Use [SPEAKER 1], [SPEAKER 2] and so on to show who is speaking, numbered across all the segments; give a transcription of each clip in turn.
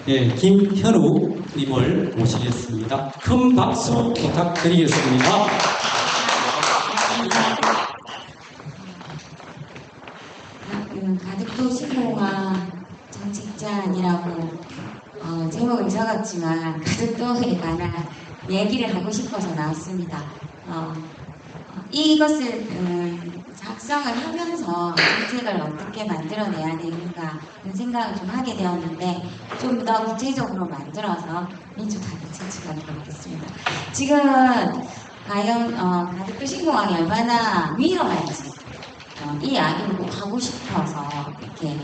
[SPEAKER 1] 예, 김현우님을 모시겠습니다. 큰 박수 부탁드리겠습니다.
[SPEAKER 2] 가덕도 신공화 정책자아니라고 제목은 적었지만 가덕도에 관한 얘기를 하고 싶어서 나왔습니다. 이것을 작성을 하면서 정책을 어떻게 만들어내야 되는가 그런 생각을 좀 하게 되었는데 좀 더 구체적으로 만들어서 민주당에 제출하도록 하겠습니다. 지금 과연 가덕도 신공항이 얼마나 위험할지 이 이야기를 꼭 하고 싶어서 이렇게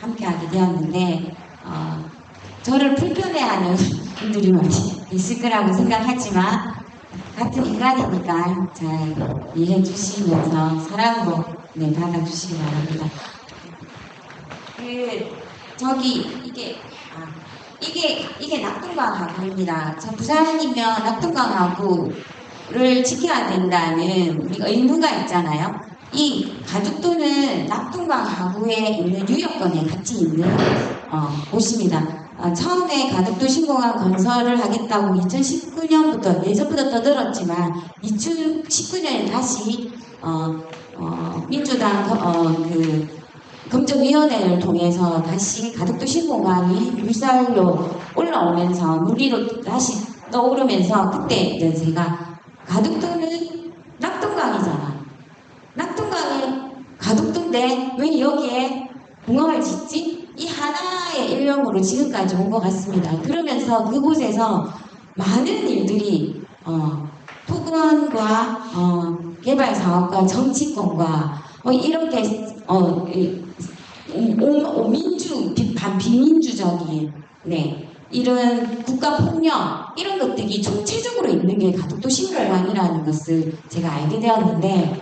[SPEAKER 2] 함께하게 되었는데 저를 불편해하는 분들이 많이 있을 거라고 생각하지만 같은 인간이니까 잘 이해해 주시면서 사랑으로 받아주시기 바랍니다. 이게 낙동강하구입니다. 저 부산이면 낙동강하구를 지켜야 된다는 우리가 의무가 있잖아요. 이 가덕도는 낙동강하구에 있는 유역권에 같이 있는 곳입니다. 처음에 가덕도 신공항 건설을 하겠다고 2019년부터 예전부터 떠들었지만 2019년에 다시 민주당 검증위원회를 통해서 다시 가덕도 신공항이 물살로 올라오면서 물위로 다시 떠오르면서 그때 이제 제가 가덕도는 낙동강이잖아. 낙동강이 가덕도인데 왜 여기에 공항을 짓지? 이 하나의 일념으로 지금까지 온 것 같습니다. 그러면서 그곳에서 많은 일들이 토건과 개발사업과 정치권과 이렇게 비민주적인 이런 국가폭력 이런 것들이 총체적으로 있는 게 가덕도 신공항이라는 것을 제가 알게 되었는데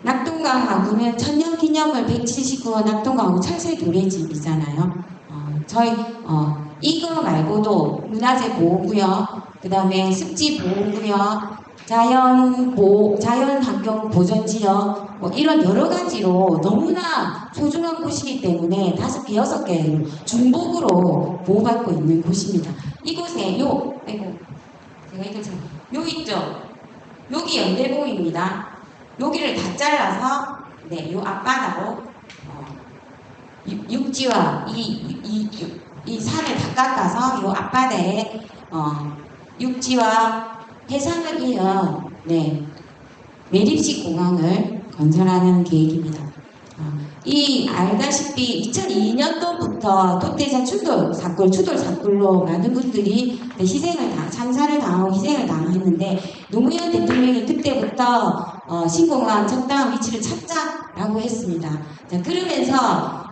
[SPEAKER 2] 낙동강하구는 천년기념물 179호 낙동강하구 철새 도래지이잖아요. 저희 이거 말고도 문화재 보호구역, 그 다음에 습지 보호구역, 자연환경 보전지역 이런 여러 가지로 너무나 소중한 곳이기 때문에 5개, 6개 중복으로 보호받고 있는 곳입니다. 이곳에 제가 이거 요 있죠? 여기 연대봉입니다. 여기를 다 잘라서 요 앞바다로 육지와 이 산을 다 깎아서 요 앞바다에 육지와 해상을 이은 매립식 공항을 건설하는 계획입니다. 알다시피 2002년도부터 토대산 추돌 사건로 많은 분들이 참사를 당하고 희생을 당했는데 노무현 대통령이 그때부터 신공항 적당한 위치를 찾자라고 했습니다. 자, 그러면서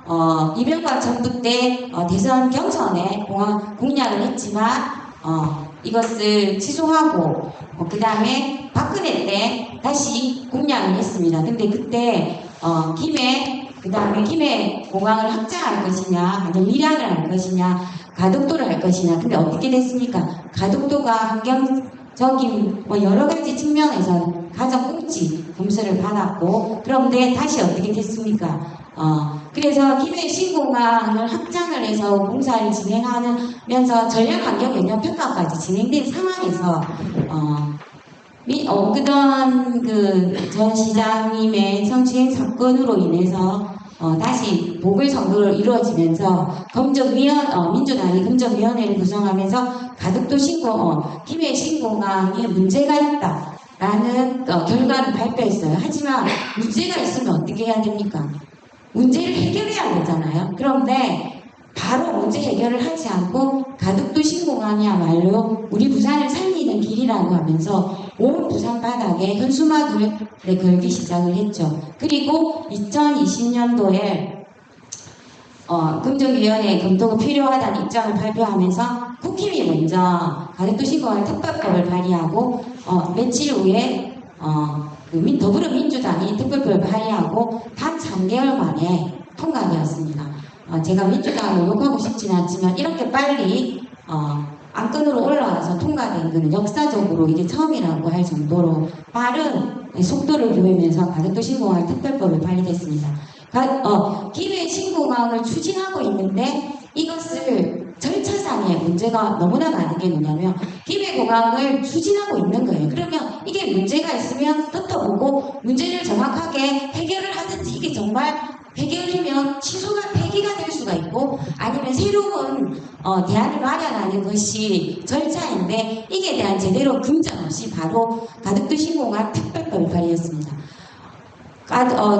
[SPEAKER 2] 이명박 정부 때 대선 경선에 공항 공약을 했지만 이것을 취소하고 그 다음에 박근혜 때 다시 공약을 했습니다. 근데 그때 김해 공항을 확장할 것이냐 아니면 밀양을 할 것이냐 가덕도를 할 것이냐 근데 어떻게 됐습니까? 가덕도가 환경적인 여러 가지 측면에서 가장 꼭지 점수를 받았고 그런데 다시 어떻게 됐습니까? 그래서 김해 신공항을 확장을 해서 공사를 진행하면서 전략환경영향평가까지 진행된 상황에서 그런 전 시장님의 성추행 사건으로 인해서 다시 보궐선거가 이루어지면서 민주당이 검증위원회를 구성하면서 가덕도 김해 신공항에 문제가 있다라는 결과를 발표했어요. 하지만 문제가 있으면 어떻게 해야 됩니까? 문제를 해결해야 되잖아요. 그런데 바로 문제 해결을 하지 않고 가덕도 신공항이야말로 우리 부산을 살리는 길이라고 하면서 온 부산 바닥에 현수막을 걸기 시작을 했죠. 그리고 2020년도에 검증위원회 검토가 필요하다는 입장을 발표하면서 국힘이 먼저 가덕도 신공항 특별법을 발의하고 며칠 후에 더불어민주당이 특별법을 발의하고 단 3개월 만에 통과되었습니다. 제가 민주당을 욕하고 싶지는 않지만 이렇게 빨리 안건으로 올라와서 통과된 것은 역사적으로 이게 처음이라고 할 정도로 빠른 속도를 보이면서 가덕도 신공항 특별법을 발의됐습니다. 기회 신공항을 추진하고 있는데 이것을 절차상의 문제가 너무나 많은 게 뭐냐면 기회공항을 추진하고 있는 거예요. 그러면 이게 문제가 있으면 훑어보고 문제를 정확하게 해결을 하든지 이게 정말 해결이면 취소가 폐기가 될 수가 있고 아니면 새로운 대안을 마련하는 것이 절차인데 이게 대한 제대로 금전 없이 바로 가덕도 신공항 특별법을 발의했습니다.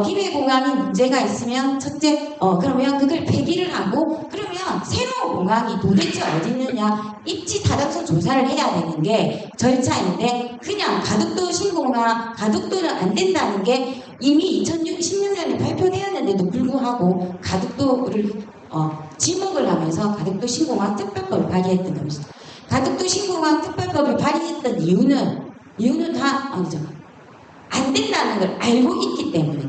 [SPEAKER 2] 기회공항이 문제가 있으면 첫째 그러면 그걸 폐기를 하고 그러면 새로운 공항이 도대체 어디 있느냐 입지 타당성 조사를 해야 되는 게 절차인데 그냥 가덕도 신공항 가덕도는 안 된다는 게 이미 2016년에 발표되었는데도 불구하고 가덕도를 지목을 하면서 가덕도 신공항 특별법을 발의했던 겁니다. 가덕도 신공항 특별법을 발의했던 이유는 다 아니죠. 안 된다는 걸 알고 있기 때문에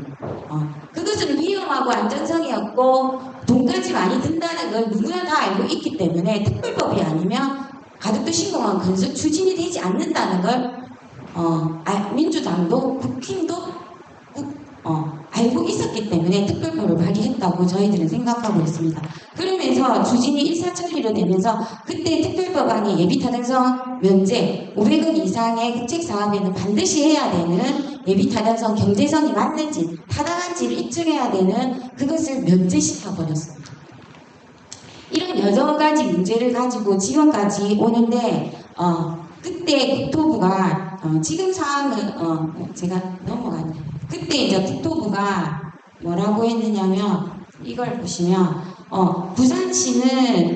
[SPEAKER 2] 그것은 위험하고 안전성이 없고 돈까지 많이 든다는 걸 누구나 다 알고 있기 때문에 특별법이 아니면 가덕도 신공항 건설 추진이 되지 않는다는 걸 민주당도 국힘도 알고 있었기 때문에 특별법을 발의했다고 저희들은 생각하고 있습니다. 그러면서 추진이 일사천리로 되면서 그때 특별법안이 예비타당성 면제 500억 이상의 국책사업에는 반드시 해야 되는 예비타당성 경제성이 맞는지 타당한지를 입증해야 되는 그것을 면제시켜버렸습니다. 이런 여러 가지 문제를 가지고 지금까지 오는데 그때 국토부가 지금 사항은 제가 넘어가네요. 그때 이제 국토부가 뭐라고 했느냐면 이걸 보시면 부산시는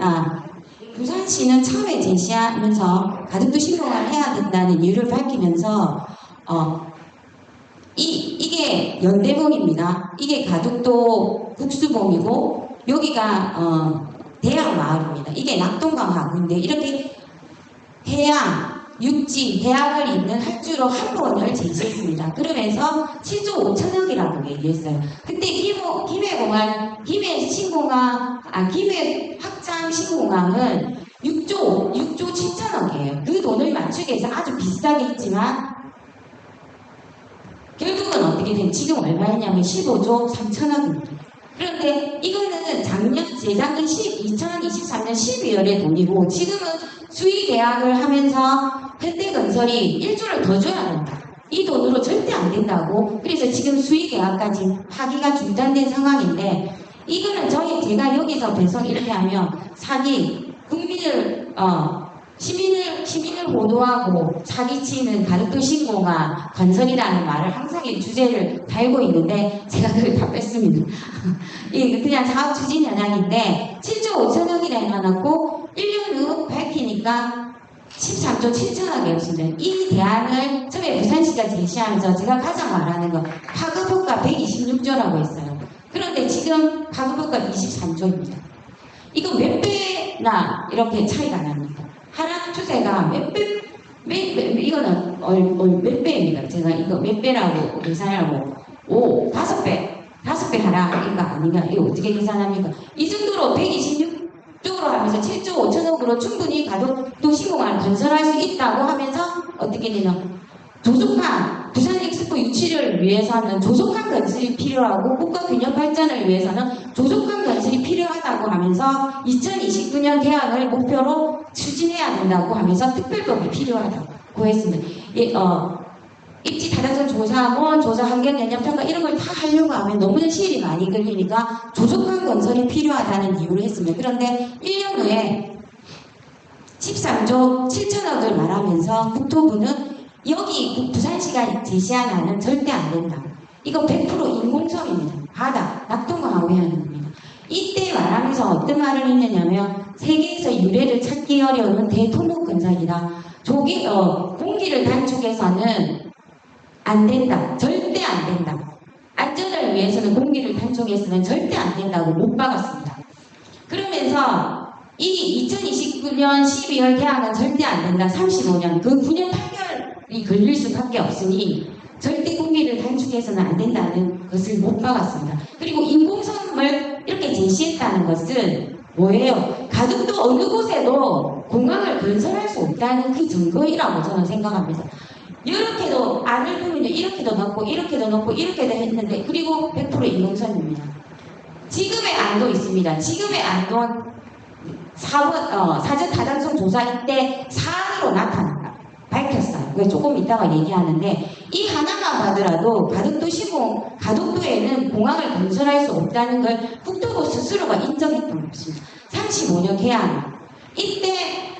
[SPEAKER 2] 처음에 제시하면서 가덕도 신공항을 해야 된다는 이유를 밝히면서 이게 연대봉입니다. 이게 가덕도 국수봉이고 여기가 대양마을입니다. 이게 낙동강하구인데 이렇게 해양 육지, 해양을 잇는 할주로 한 번을 제시했습니다. 그러면서 7조 5천억이라고 얘기했어요. 근데 김해 확장 신공항은 6조 7천억이에요. 그 돈을 맞추기 위해서 아주 비싸게 했지만 결국은 어떻게 되면 지금 얼마였냐면 15조 3천억입니다. 그런데 이거는 재작년 2023년 12월의 돈이고 지금은 수의 계약을 하면서 현대건설이 1조를 더 줘야 된다. 이 돈으로 절대 안 된다고. 그래서 지금 수의 계약까지 하기가 중단된 상황인데 이거는 제가 여기서 계속 이렇게 하면 사기, 시민을 보도하고 사기치는 가덕도 신공항 건설이라는 말을 항상 이 주제를 달고 있는데 제가 그걸 다 뺐습니다. 그냥 사업 추진 현황인데 7조 5천억이라 해놨고 1년 후 밝히니까 13조 7천억이었습니다. 이 대안을 처음에 부산시가 제시하면서 제가 가장 말하는 거 파급효과 126조라고 했어요. 그런데 지금 파급효과 23조입니다. 이거 몇 배나 이렇게 차이가 납니다. 하락 추세가 이거는 몇 배입니다. 제가 이거 몇 배라고 계산하고 5배 하락인가 아닌가 이거 어떻게 계산합니까? 이 정도로 126조로 하면서 7조 5천억으로 충분히 가덕도 신공항을 건설할 수 있다고 하면서 어떻게 되냐 조속한 부산 엑스포 유치를 위해서는 조속한 건설이 필요하고 국가 균형 발전을 위해서는 조속한 건설이 필요하다고 하면서 2029년 개항을 목표로 추진해야 된다고 하면서 특별법이 필요하다고 했습니다. 입지 타당성 조사, 조사 환경 영향 평가 이런 걸 다 하려고 하면 너무나 시일이 많이 걸리니까 조속한 건설이 필요하다는 이유를 했습니다. 그런데 1년 후에 13조 7천억을 말하면서 국토부는 여기 부산시가 제시한 안은 절대 안 된다. 이거 100% 인공섬입니다. 바다, 낙동강하고 해야 됩니다. 이때 말하면서 어떤 말을 했느냐면 세계에서 유래를 찾기 어려운 대토목 건설이다. 공기를 단축해서는 안 된다. 절대 안 된다. 안전을 위해서는 공기를 단축해서는 절대 안 된다고 못 박았습니다. 그러면서 이 2029년 12월 개항은 절대 안 된다. 35년. 그 9년 8개월이 걸릴 수밖에 없으니 절대 공기를 단축해서는 안 된다는 것을 못 박았습니다. 그리고 인공섬을 이렇게 제시했다는 것은 뭐예요? 가덕도 어느 곳에도 공항을 건설할 수 없다는 그 증거이라고 저는 생각합니다. 이렇게도 안을 보면 이렇게도 넣고 이렇게도 넣고 이렇게도 했는데 그리고 100% 인공선입니다. 지금의 안도 있습니다. 지금의 안도 사전 타당성 조사 때 사안으로 밝혔어요. 그래서 조금 이따가 얘기하는데 이 하나만 봐더라도 가덕도 시공, 가덕도에는 공항을 건설할 수 없다는 걸 국토부 스스로가 인정했던 것입니다. 35년 계약. 이때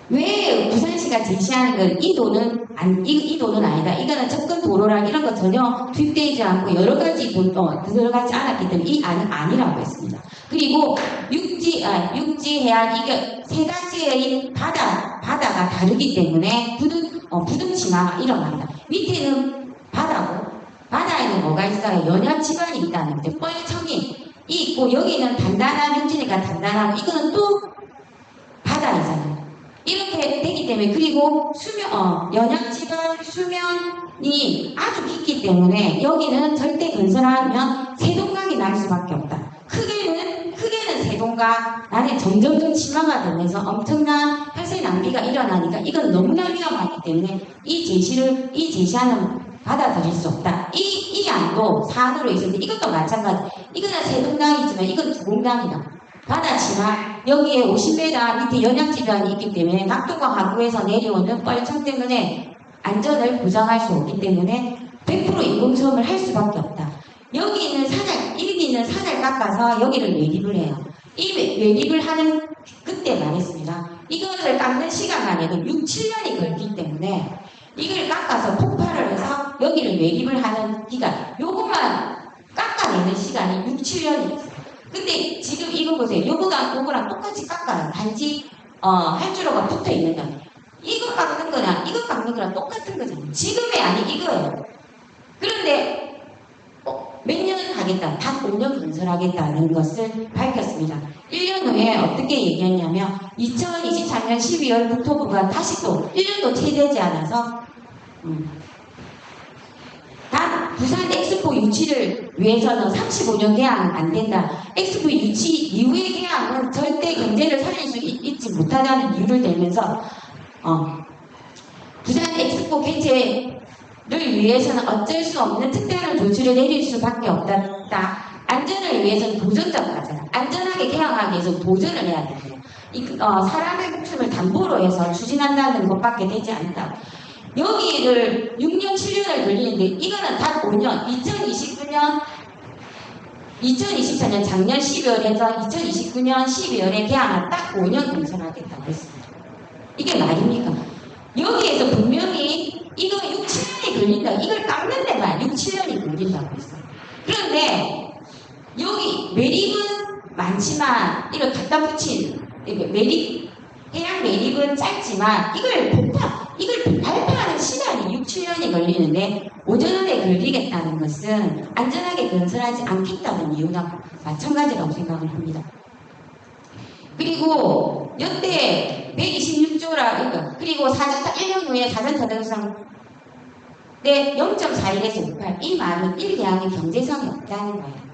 [SPEAKER 2] 왜 부산시가 제시하는 건 이 돈은 이 돈은 아니다. 이거는 접근 도로랑 이런 거 전혀 투입되지 않고 여러 가지 돈 들어가지 않았기 때문에 이 안은 아니라고 했습니다. 그리고 육지 해안 이게 세 가지의 바다가 다르기 때문에 부등 침하가 일어난다. 밑에는 바다고 바다에는 뭐가 있어요? 연양 지반이 있다는 거죠. 뻘청이 있고 여기는 단단한 육지니까 단단하고 이거는 또 바다이잖아요. 이렇게 되기 때문에 그리고 연양지방 수면이 아주 깊기 때문에 여기는 절대 건설하면 세동강이 날 수밖에 없다. 크게는 세동강 안에 점점점 침하가 되면서 엄청난 혈세 낭비가 일어나니까 이건 너무나 위험하기 때문에 이 제시하는 받아들일 수 없다. 이 안도 사안으로 있었는데 이것도 마찬가지. 이거는 세동강이지만 이건 두공강이다. 바다 치마 여기에 50m 밑에 연양지변이 있기 때문에 낙동강 하구에서 내려오는 뻘청 때문에 안전을 보장할 수 없기 때문에 100% 인공섬을 할 수밖에 없다. 여기는 산을 깎아서 여기를 매립을 해요. 이 매립을 하는 그때 말했습니다. 이것을 깎는 시간만 해도 6, 7년이 걸리기 때문에 이걸 깎아서 폭발을 해서 여기를 매립을 하는 기간 요것만 깎아내는 시간이 6, 7년이 있어요. 근데 지금 이거 보세요. 요거랑 똑같이 깎아요. 단지 할주로가 붙어 있는 거. 이거 깎는 거나 이거 깎는 거랑 똑같은 거잖아요. 지금의 안이 이거예요. 그런데 몇 년 하겠다. 단 5년 건설하겠다는 것을 밝혔습니다. 1년 후에 어떻게 얘기했냐면 2024년 12월 국토부가 다시 또 1년도 채 되지 않아서 단 부산 엑스포 유치를 위해서는 35년 계약은 안 된다. 엑스포 유치 이후의 계약은 절대 경제를 살릴 수 있지 못하다는 이유를 대면서 부산 엑스포 개최를 위해서는 어쩔 수 없는 특별한 조치를 내릴 수밖에 없다. 안전을 위해서는 도전자가 하잖아. 안전하게 개항하기 위해서 도전을 해야 됩니다. 사람의 목숨을 담보로 해서 추진한다는 것밖에 되지 않는다. 여기를 6년, 7년을 걸리는데 이거는 단 5년, 2024년 작년 12월에서 2029년 12월에 개항한 딱 5년 건설하겠다고 했습니다. 이게 말입니까? 여기에서 분명히 이거 6, 7년이 걸린다. 이걸 깎는 데만 6, 7년이 걸린다고 했어요. 그런데 여기 매립은 많지만 이걸 갖다 붙인 해양 매립은 짧지만 이걸 발표하는 시간이 6, 7년이 걸리는데 5년에 걸리겠다는 것은 안전하게 건설하지 않겠다는 이유나 마찬가지라고 생각을 합니다. 그리고 여태 126조라 그리고 1년 후에 사전 타당성 때 0.41에서 68 이 말은 1계약의 경제성이 없다는 거예요.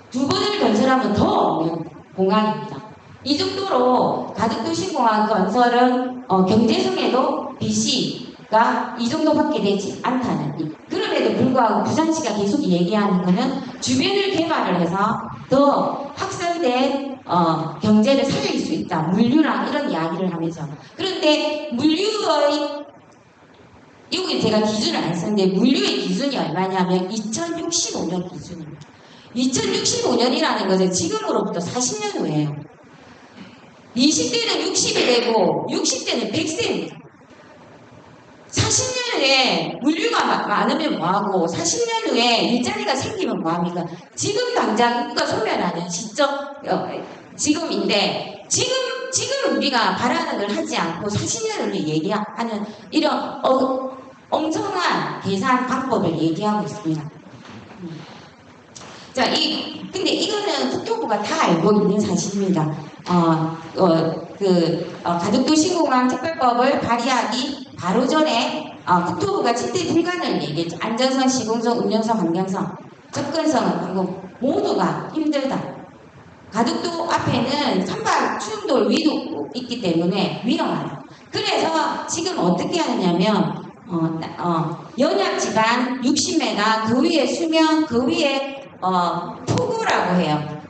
[SPEAKER 2] 두 번을 건설하면 더 없는 공항입니다. 이 정도로 가덕도 신공항 건설은 경제성에도 BC가 이 정도밖에 되지 않다는 그럼에도 불구하고 부산시가 계속 얘기하는 것은 주변을 개발을 해서 더 확산된 경제를 살릴 수 있다. 물류랑 이런 이야기를 하면서 그런데 물류의 여기 제가 기준을 안 썼는데 물류의 기준이 얼마냐면 2065년 기준입니다. 2065년이라는 것은 지금으로부터 40년 후에요. 20대는 60이 되고 60대는 100세입니다. 40년 후에 물류가 많으면 뭐하고 40년 후에 일자리가 생기면 뭐합니까? 지금 당장 인구가 소멸하는 지금인데 지금 우리가 바라는 걸 하지 않고 40년 후에 얘기하는 이런 엄청난 계산 방법을 얘기하고 있습니다. 자, 근데 이거는 국토부가 다 알고 있는 사실입니다. 가덕도 신공항 특별법을 발의하기 바로 전에 국토부가 집대 불가능을 얘기했죠. 안전성, 시공성, 운영성, 환경성, 접근성은 방금 모두가 힘들다. 가덕도 앞에는 선박 추운돌 위도 있기 때문에 위험하다. 그래서 지금 어떻게 하느냐면 연약 지반 60m, 그 위에 수면, 그 위에 폭우라고 해요.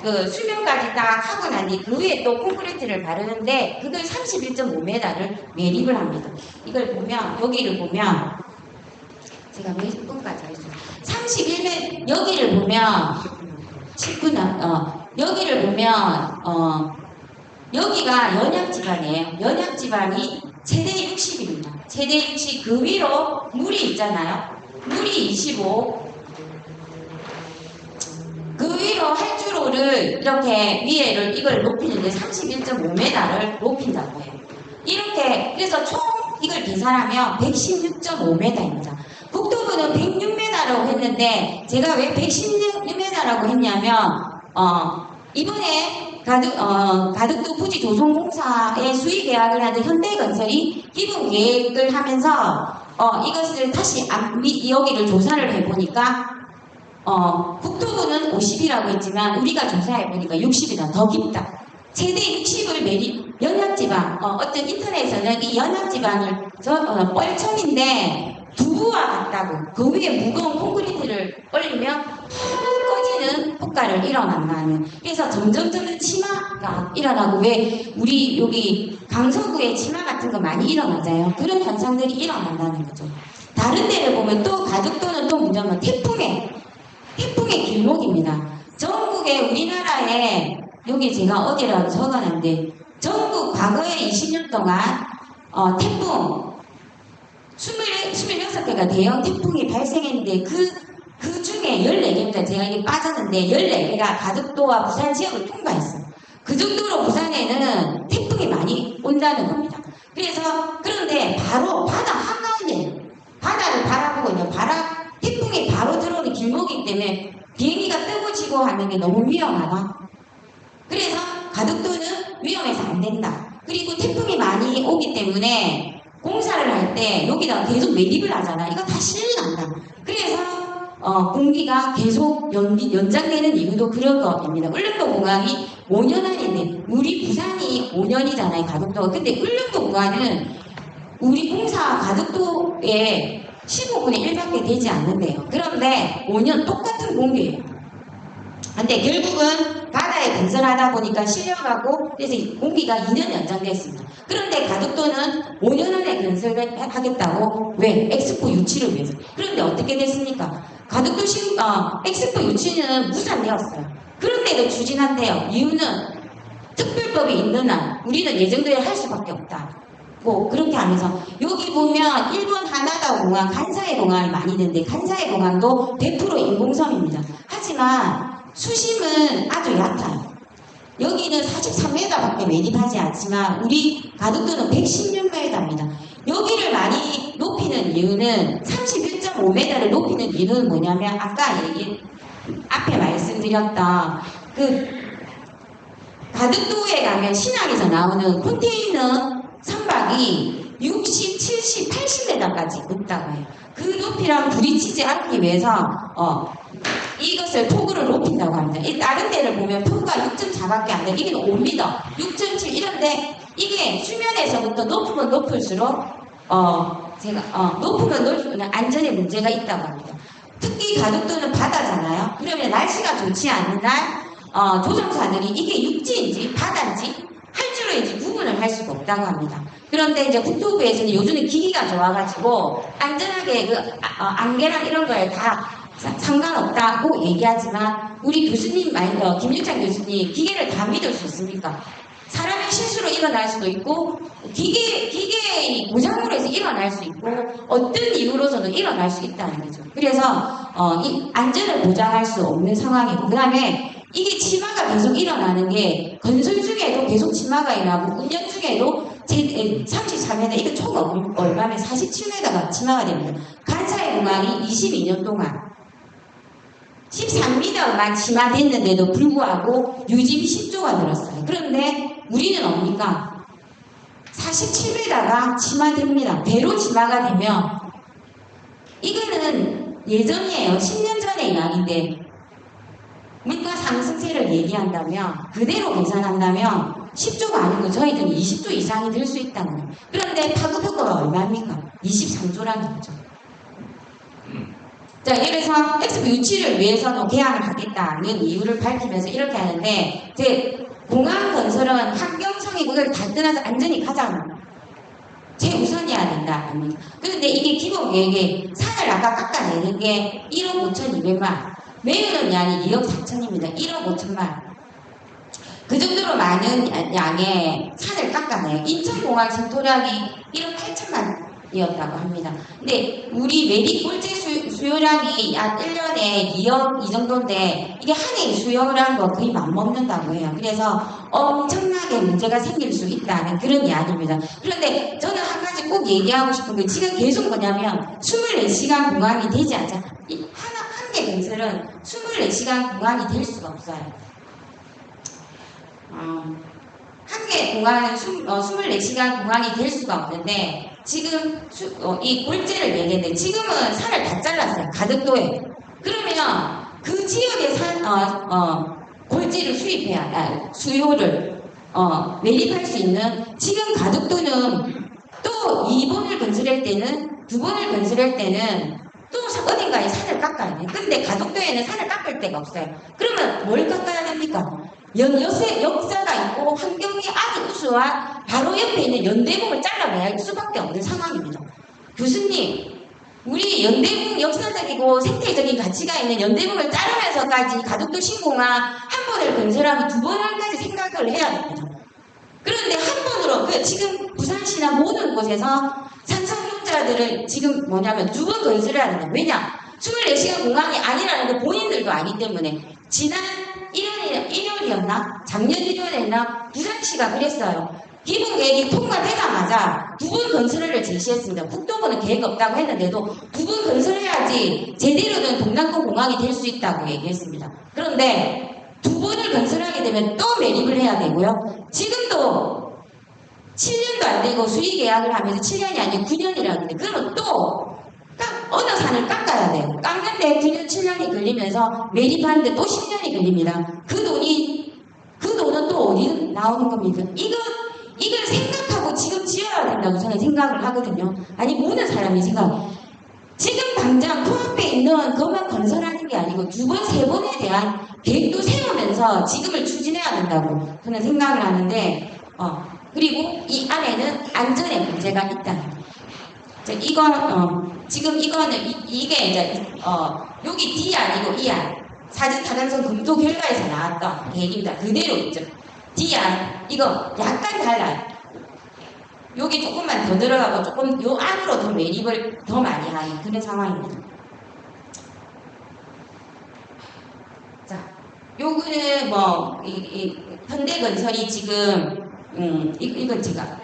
[SPEAKER 2] 그 수면까지 딱 하고 난 뒤 그 위에 또 콘크리트를 바르는데 그걸 31.5m를 매립을 합니다. 이걸 보면 여기를 보면 제가 몇 분까지 할 수 있어요. 31m 여기를 보면 10분 여기를 보면 여기가 연약 지반이에요. 연약 지반이 최대 60입니다. 최대 60 그 위로 물이 있잖아요. 물이 25 그 위로 활주로를 이렇게 위에를 이걸 높이는데 31.5m를 높인다고 해요. 이렇게 그래서 총 이걸 계산하면 116.5m입니다. 국토부는 106m라고 했는데 제가 왜 116m라고 했냐면 이번에 가덕도 부지 조성공사에 수의 계약을 하던 현대건설이 기본 계획을 하면서 이것을 다시 여기를 조사를 해보니까 국토부는 50이라고 했지만 우리가 조사해보니까 60이다. 더 깊다. 최대 60을 연약지방 어떤 인터넷에서는 이 연약지방을 뻘청인데 두부와 같다고 그 위에 무거운 콘크리트를 올리면 꺼지는 효과를 일어난다는 그래서 점점점 치마가 일어나고 왜 우리 여기 강서구에 치마 같은 거 많이 일어나잖아요. 그런 현상들이 일어난다는 거죠. 다른 데를 보면 또 가덕도는 또 문제는 태풍의 길목입니다. 전국에 우리나라에 여기 제가 어디라고 적어놨는데 전국 과거에 20년 동안 태풍 26개가 대형 태풍이 발생했는데 그 중에 14개입니다. 제가 이게 빠졌는데 14개가 가덕도와 부산 지역을 통과했어요. 그 정도로 부산에는 태풍이 많이 온다는 겁니다. 그래서 그런데 바로 바다 한가운데 바다를 바라보고 있는 태풍이 바로 들어오는 길목이기 때문에 비행기가 뜨고 지고 하는 게 너무 위험하다. 그래서 가덕도는 위험해서 안 된다. 그리고 태풍이 많이 오기 때문에 공사를 할 때 여기다가 계속 매립을 하잖아. 이거 다 실린한다. 그래서 공기가 계속 연장되는 이유도 그런 겁니다. 울릉도 공항이 5년 안인데 우리 부산이 5년이잖아요. 가덕도가. 근데 울릉도 공항은 우리 공사 가덕도에 15분의 1밖에 되지 않는데요. 그런데 5년 똑같은 공기예요. 근데 결국은 바다에 건설하다 보니까 실려가고 그래서 공기가 2년 연장됐습니다. 그런데 가덕도는 5년 안에 건설을 하겠다고 왜? 엑스포 유치를 위해서. 그런데 어떻게 됐습니까? 가덕도 엑스포 유치는 무산되었어요. 그런데도 추진한대요. 이유는 특별법이 있는 한 우리는 예정대로 할 수밖에 없다. 뭐 그렇게 하면서 여기 보면 일본 하나다 공항, 간사이 공항이 많이 있는데 간사이 공항도 100% 인공섬입니다. 하지만 수심은 아주 얕아요. 여기는 43m밖에 매립하지 않지만 우리 가덕도는 116m입니다. 여기를 많이 높이는 이유는 31.5m를 높이는 이유는 뭐냐면 아까 앞에 말씀드렸던 그 가덕도에 가면 신항에서 나오는 컨테이너 선박이 60, 70, 80m까지 높다고 해요. 그 높이랑 부딪히지 않기 위해서 이것을 폭우를 높인다고 합니다. 다른 데를 보면 폭우가 6.4밖에 안 돼요. 이게 5m, 6.7 이런데 이게 수면에서부터 높으면 높을수록 높으면 높으면 안전에 문제가 있다고 합니다. 특히 가덕도는 바다잖아요. 그러면 날씨가 좋지 않은 날 조종사들이 이게 육지인지 바다인지 활주로인지 구분을 할 수가 없다고 합니다. 그런데 이제 국토부에서는 요즘은 기기가 좋아가지고 안전하게 안개랑 이런 거에 다 상관없다고 얘기하지만 우리 교수님 김유찬 교수님 기계를 다 믿을 수 있습니까? 사람의 실수로 일어날 수도 있고 기계의 고장으로 해서 일어날 수 있고 어떤 이유로서도 일어날 수 있다는 거죠. 그래서 이 안전을 보장할 수 없는 상황이고 그 다음에 이게 치마가 계속 일어나는 게 건설 중에도 계속 치마가 일어나고 운영 중에도 33m 이게 총 얼마면 47m가 치마가 됩니다. 간사이 공항이 22년 동안 13m만 치마됐는데도 불구하고 유지비 10조가 들었어요. 그런데 우리는 뭡니까? 47m가 치마됩니다. 배로 치마가 되면 이거는 예전이에요. 10년 전의 이야기인데 물가 상승세를 얘기한다면 그대로 계산한다면 10조가 아니고 저희들은 20조 이상이 될 수 있다는 거예요. 그런데 파급효과가 얼마입니까? 23조라는 거죠. 자, 이래서 엑스포 유치를 위해서는 개항을 하겠다는 이유를 밝히면서 이렇게 하는데, 이제 공항 건설은 환경성이 그걸 다 떠나서 안전이 가장 최우선이어야 된다. 그런데 이게 기본 계획에 산을 아까 깎아내는 게 1억 5,200만, 매우는 양이 2억 4천입니다. 1억 5천만. 그 정도로 많은 양의 산을 깎아내요. 인천공항 신토량이 1억 8천만이었다고 합니다. 근데 우리 매립 꼴재 수요량이 약 1년에 2억 이 정도인데 이게 한 해의 수요량과 거의 맞먹는다고 해요. 그래서 엄청나게 문제가 생길 수 있다는 그런 이야기입니다. 그런데 저는 한 가지 꼭 얘기하고 싶은 게 지금 계속 뭐냐면 24시간 공항이 되지 않잖아요. 한 개 건설은 24시간 공항이 될 수가 없어요. 한 개 공항은 24시간 공항이 될 수가 없는데 지금 이 골재를 얘기했는데 지금은 산을 다 잘랐어요. 가덕도에. 그러면 그 지역에 골재를 수요를 매립할 수 있는 지금 가덕도는 또 2번을 건설할 때는 2번을 건설할 때는 또 어딘가에 산을 깎아야 돼요. 근데 가덕도에는 산을 깎을 데가 없어요. 그러면 뭘 깎아야 됩니까? 역사가 있고 환경이 아주 우수한 바로 옆에 있는 연대봉을 잘라내야 할 수밖에 없는 상황입니다. 교수님, 우리 연대봉 역사적이고 생태적인 가치가 있는 연대봉을 자르면서까지 가덕도 신공항 한 번을 건설하면 2번을까지 생각을 해야 됩니다. 그런데 한 번으로 지금 부산시나 모든 곳에서 산성용자들을 지금 뭐냐면 2번 건설해야 된다. 왜냐? 24시간 공항이 아니라는 거 본인들도 아기 때문에 지난 1월이었나? 작년 1월에나 부산시가 그랬어요. 기본계획이 통과되자마자 2번 건설을 제시했습니다. 국토부는 계획 없다고 했는데도 2번 건설해야지 제대로 된 동남권 공항이 될 수 있다고 얘기했습니다. 그런데 2번을 건설하게 되면 또 매립을 해야 되고요. 지금도 7년도 안 되고 수의 계약을 하면서 7년이 아니고 9년이라는데 그러면 또 어느 산을 깎아야 돼요. 깎는데 9년, 7년이 걸리면서 매립하는데 또 10년이 걸립니다. 그 돈은 또 어디 나오는 겁니까? 이걸 생각하고 지금 지어야 된다고 저는 생각을 하거든요. 아니, 모든 사람이 지금 당장 코앞에 있는 것만 건설하는 게 아니고 2번, 3번에 대한 계획도 세우면서 지금을 추진해야 된다고 저는 생각을 하는데, 그리고 이 안에는 안전의 문제가 있다. 지금 이거는 이게 이제 여기 D 아니고 E안 사진 타당성 검토 결과에서 나왔던 계획입니다. 그대로 있죠. D안 이거 약간 달라요. 여기 조금만 더 들어가고 조금 요 안으로 더 매립을 더 많이 하는 그런 상황입니다. 자, 요거는 뭐 현대건설이 지금 이건 제가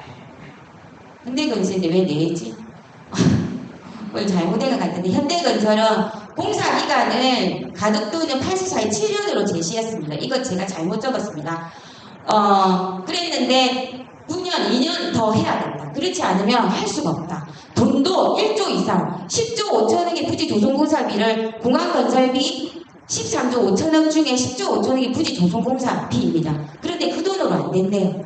[SPEAKER 2] 현대건설인데 왜 내지? 뭘 잘못한 것 같은데 현대건설은 공사 기간을 가덕도는 84에 7년으로 제시했습니다. 이거 제가 잘못 적었습니다. 그랬는데 9년, 2년 더 해야 된다. 그렇지 않으면 할 수가 없다. 돈도 1조 이상, 10조 5천억의 부지 조성공사비를 공항건설비 13조 5천억 중에 10조 5천억이 부지 조성공사비입니다. 그런데 그 돈으로 안 된대요.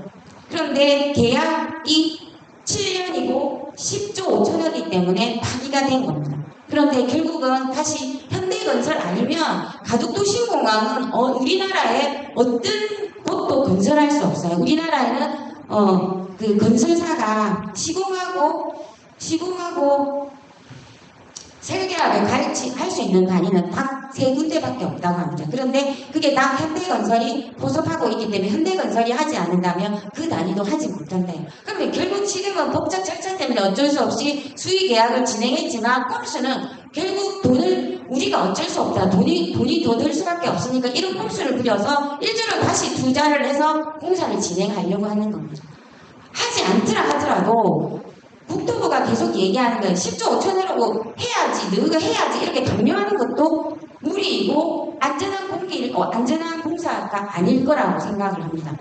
[SPEAKER 2] 그런데 계약이 7년이고 10조 5천억이기 때문에 파기가 된 겁니다. 그런데 결국은 다시 현대건설 아니면 가덕도 신공항은 우리나라에 어떤 곳도 건설할 수 없어요. 우리나라에는 그 건설사가 시공하고 설계하고 할 수 있는 단위는 딱 3군데밖에 없다고 합니다. 그런데 그게 다 현대건설이 보섭하고 있기 때문에 현대건설이 하지 않는다면 그 단위도 하지 못한대요. 그러면 결국 지금은 법적 절차 때문에 어쩔 수 없이 수의 계약을 진행했지만 꼼수는 결국 돈을 우리가 어쩔 수 없다. 돈이 더 들 수밖에 없으니까 이런 꼼수를 부려서 일주를 다시 투자를 해서 공사를 진행하려고 하는 겁니다. 하지 않더라 하더라도 국토부가 계속 얘기하는 건 10조 5천억으로 해야지, 너가 해야지 이렇게 강요하는 것도 무리이고 안전한 공사가 아닐 거라고 생각을 합니다.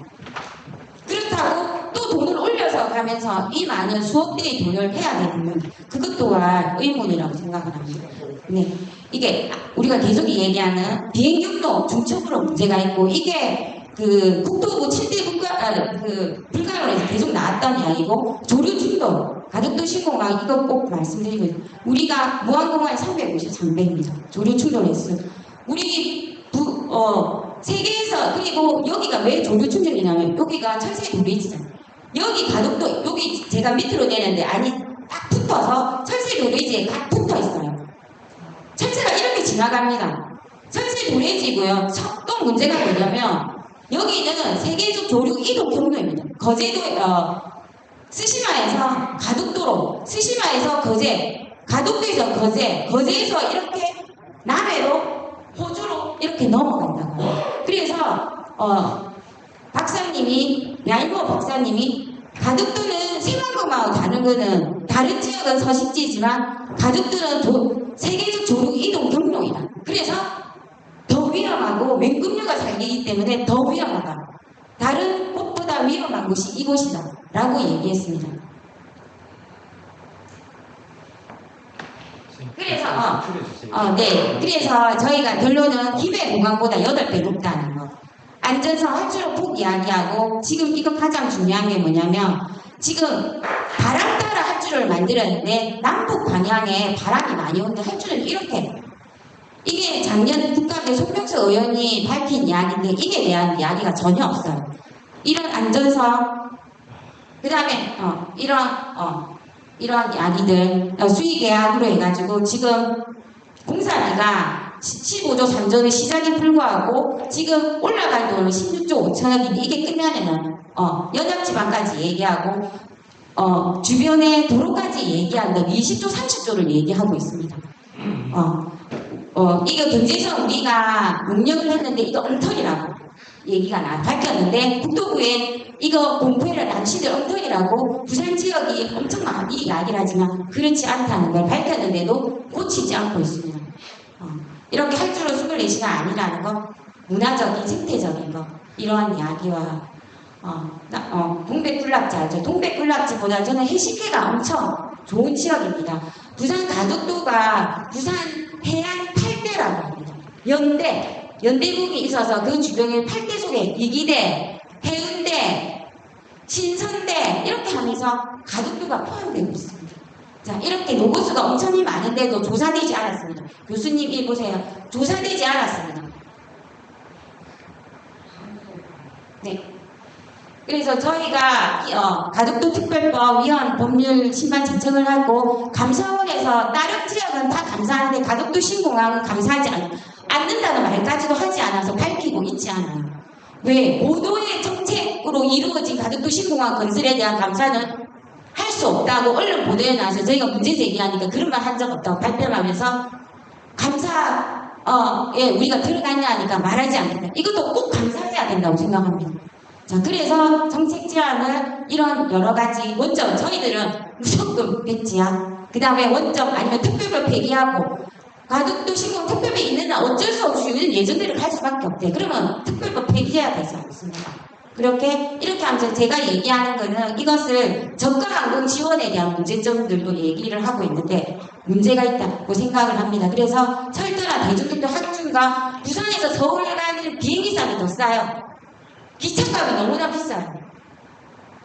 [SPEAKER 2] 그렇다고 또 돈을 올려서 가면서 이 많은 수억 대의 돈을 해야 되는 그것 또한 의문이라고 생각을 합니다. 네, 이게 우리가 계속 얘기하는 비행경로 중첩으로 문제가 있고 이게 그 국토부 7대 불가능에서 계속 나왔던 이야기고 조류 충돌, 가덕도 신공항 이거 꼭 말씀드리고 우리가 무한공항 350, 300입니다. 조류 충돌 횟수. 우리 세계에서 그리고 여기가 왜 조류 충돌이냐면 여기가 철새 도래지잖아요. 여기 가덕도 여기 제가 밑으로 내는데 아니 딱 붙어서 철새 도래지에 딱 붙어 있어요. 철새가 이렇게 지나갑니다. 철새 도래지고요. 또 문제가 뭐냐면 여기는 세계적 조류 이동 경로입니다. 거제도 스시마에서 가덕도로, 스시마에서 거제, 가덕도에서 거제, 거제에서 이렇게 남해로 호주로 이렇게 넘어간다고요. 그래서 박사님이 야이모 박사님이 가덕도는 새만금하고 다른 거는 다른 지역은 서식지지만 가덕도는 세계적 조류 이동 경로이다. 그래서 더 위험하고 맹금류가 살기 때문에 더 위험하다. 다른 곳보다 위험한 곳이 이곳이다. 라고 얘기했습니다. 그래서 네. 그래서 저희가 결론은 김해 공항보다 8배 높다는 거. 안전성 활주로 폭 이야기하고 지금 이거 가장 중요한 게 뭐냐면 지금 바람 따라 활주로를 만들었는데 남북 방향에 바람이 많이 오는데 활주로는 이렇게 이게 작년 국감에 송명수 의원이 밝힌 이야기인데 이게 대한 이야기가 전혀 없어요. 이런 안전성, 그 다음에 이런 이야기들 수의 계약으로 해가지고 지금 공사비가 15조 3조의 시작에 불과하고 지금 올라갈 돈은 16조 5천억인데 이게 끝나면은 연합지방까지 얘기하고 주변의 도로까지 얘기한다 20조 30조를 얘기하고 있습니다. 이거 경제성 우리가 능력을 했는데 이거 엉터리라고 얘기가 밝혔는데 국토부에 이거 공포해라 당신들 엉터리라고 부산 지역이 엄청 많이 이야기를 하지만 그렇지 않다는 걸 밝혔는데도 고치지 않고 있습니다. 이렇게 활주로 24시가 아니라는 거 문화적인 생태적인 거 이러한 이야기와 동백군락지 알죠? 동백군락지보다 저는 해식회가 엄청 좋은 지역입니다. 부산 가덕도가 부산 해안 8대라고 합니다. 연대국이 있어서 그 주변에 8대 속에 이기대, 해운대, 신선대 이렇게 하면서 가덕도가 포함되고 있습니다. 자, 이렇게 노고수가 엄청 많은데도 조사되지 않았습니다. 교수님 이 보세요. 조사되지 않았습니다. 네. 그래서 저희가 가덕도 특별법 위헌 법률 심판 신청을 하고 감사원에서 다른 지역은 다 감사하는데 가덕도 신공항은 감사하지 않는다는 말까지도 하지 않아서 밝히고 있지 않아요. 왜? 고도의 정책으로 이루어진 가덕도 신공항 건설에 대한 감사는 할 수 없다고 언론 보도에 나와서 저희가 문제 제기하니까 그런 말 한 적 없다고 발표하면서 감사에 우리가 들어갔냐 하니까 말하지 않는다. 이것도 꼭 감사해야 된다고 생각합니다. 자, 그래서 정책 제안을 이런 여러 가지 원점, 저희들은 무조건 백지화, 그 다음에 원점 아니면 특별법 폐기하고 가덕도 신공 특별법이 있는 날 어쩔 수 없이 우리는 예정대로 갈 수밖에 없대. 그러면 특별법 폐기해야 되지 않습니까? 이렇게 하면서 제가 얘기하는 거는 이것을 저가 항공 지원에 대한 문제점들도 얘기를 하고 있는데 문제가 있다고 생각을 합니다. 그래서 철도나 대중교통 학중과 부산에서 서울 가는 비행기값이 더 싸요. 기차값이 너무나 비싸요.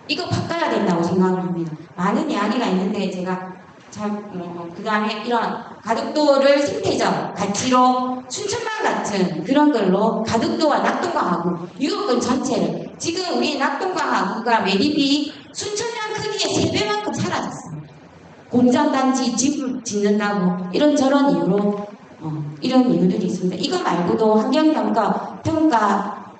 [SPEAKER 2] 이거 바꿔야 된다고 생각을 합니다. 많은 이야기가 있는데 제가 그 다음에 이런 가덕도를 생태적 가치로 순천만 같은 그런 걸로 가덕도와 낙동강하구 유럽권 전체를 지금 우리 낙동강하구가 매립이 순천만 크기의 3배만큼 사라졌습니다. 공장단지 집 짓는다고 이런저런 이유로 이런 이유들이 있습니다. 이거 말고도 환경평가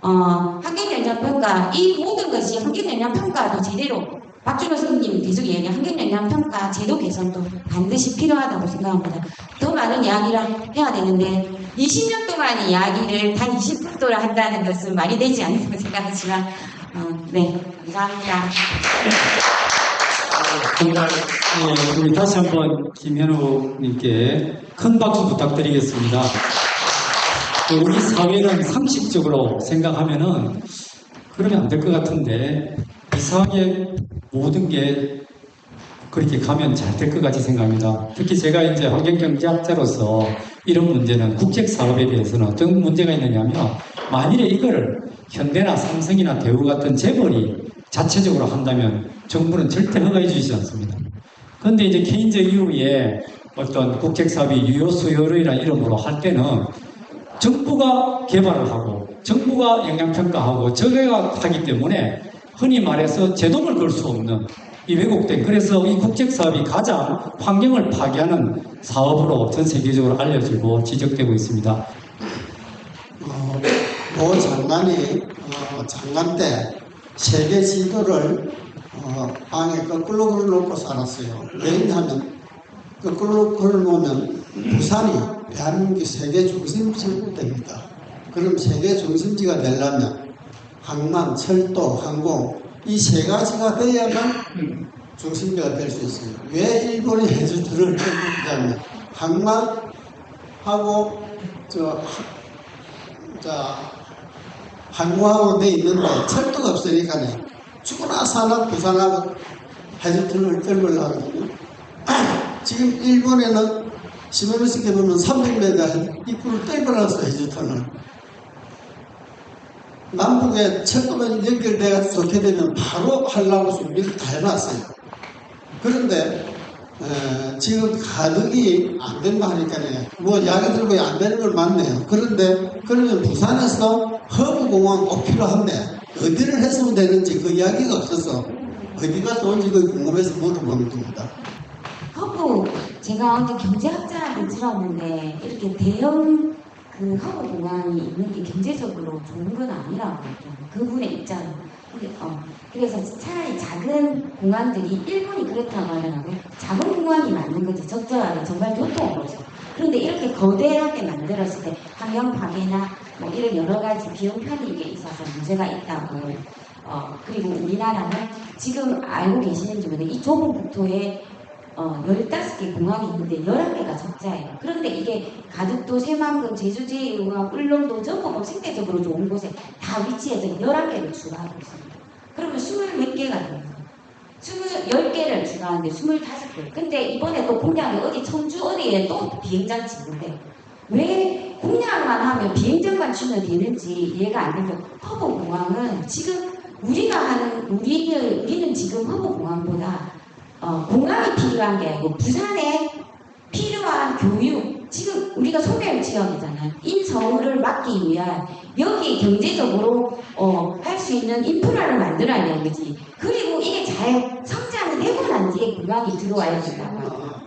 [SPEAKER 2] 환경영향평가 이 모든 것이 환경영향평가도 제대로 박준호 선생님 계속 얘기한 환경영향평가 제도 개선도 반드시 필요하다고 생각합니다. 더 많은 이야기를 해야 되는데 20년 동안 이야기를 단 20분도를 한다는 것은 말이 되지 않는다고 생각하지만 네, 감사합니다.
[SPEAKER 1] 정말 우리 다시 한번 김현우님께 큰 박수 부탁드리겠습니다. 우리 사회는 상식적으로 생각하면은 그러면 안 될 것 같은데 이상하게 모든 게 그렇게 가면 잘 될 것 같이 생각합니다. 특히 제가 이제 환경경제학자로서 이런 문제는 국책 사업에 대해서는 어떤 문제가 있느냐면 만일에 이거를 현대나 삼성이나 대우 같은 재벌이 자체적으로 한다면 정부는 절대 허가해 주지 않습니다. 그런데 이제 케인즈 이후에 어떤 국책사업이 유효수요율이라는 이름으로 할 때는 정부가 개발을 하고 정부가 영향평가하고 저게가 하기 때문에 흔히 말해서 제동을 걸 수 없는 이 왜곡된, 그래서 이 국책사업이 가장 환경을 파괴하는 사업으로 전 세계적으로 알려지고 지적되고 있습니다.
[SPEAKER 3] 모 장관이 장관 때 세계 지도를 방에 거꾸로 걸어놓고 살았어요. 왜냐하면 거꾸로 걸어놓으면 부산이 대한민국 세계 중심지가 됩니다. 그럼 세계 중심지가 되려면 항만, 철도, 항공 이 세 가지가 돼야만 중심지가 될 수 있어요. 왜 일본이 해주들을 해주냐면 항만하고 항구하고 돼 있는데 철도가 없으니까 죽어나 사나 부산하고 해주터널을 뚫으려고 하거든요. 지금 일본에는 시모노스케 보면 300m 입구를 뚫어놨어. 해주터널. 남북에 철도만 연결돼서 좋게 되면 바로 하려고 준비를 다 해놨어요. 그런데 지금 가덕이 안 된다 하니까 뭐 이야기 들고 안 되는 걸 맞네요. 그런데 그러면 부산에서 허브공항 꼭 필요한데 어디를 했으면 되는지 그 이야기가 없어서 어디가 좋은지 그 궁금해서 물어보는 겁니다.
[SPEAKER 2] 허브, 제가 언제 경제학자한테 들었는데 이렇게 대형 그 허브 공항이 있는 게 경제적으로 좋은 건 아니라고 그분의 입장은. 그래서 차라리 작은 공항들이 일본이 그렇다고 하더라고요. 작은 공항이 맞는 거지. 적절하게 정말 교통으로서. 그런데 이렇게 거대하게 만들었을 때 환경 파괴나 뭐 이런 여러 가지 비용 편익에 있어서 문제가 있다고. 그리고 우리나라는 지금 알고 계시는지 모르겠는데 이 좁은 국토에 15개 공항이 있는데 11개가 적자예요. 그런데 이게 가덕도, 새만금, 제주 제1공항, 울릉도 전부 뭐 생태적으로 좋은 곳에 다 위치해서 11개를 추가하고 있습니다. 그러면 20몇 개가 됩니다. 10개를 추가하는데 25개. 근데 이번에 또 공약이 어디 청주 어디에 또 비행장 짓는데 왜 공약만 하면 비행장만 주면 되는지 이해가 안 되죠. 허브공항은 지금 우리는 지금 허브공항보다 공항이 필요한 게 아니고 부산에 필요한 교육, 지금 우리가 소멸 지역이잖아요. 인서울을 막기 위한 여기 경제적으로 할 수 있는 인프라를 만들어야 되는 거지. 그리고 이게 잘 성장을 되고 난 뒤에 공항이 들어와야 된다고.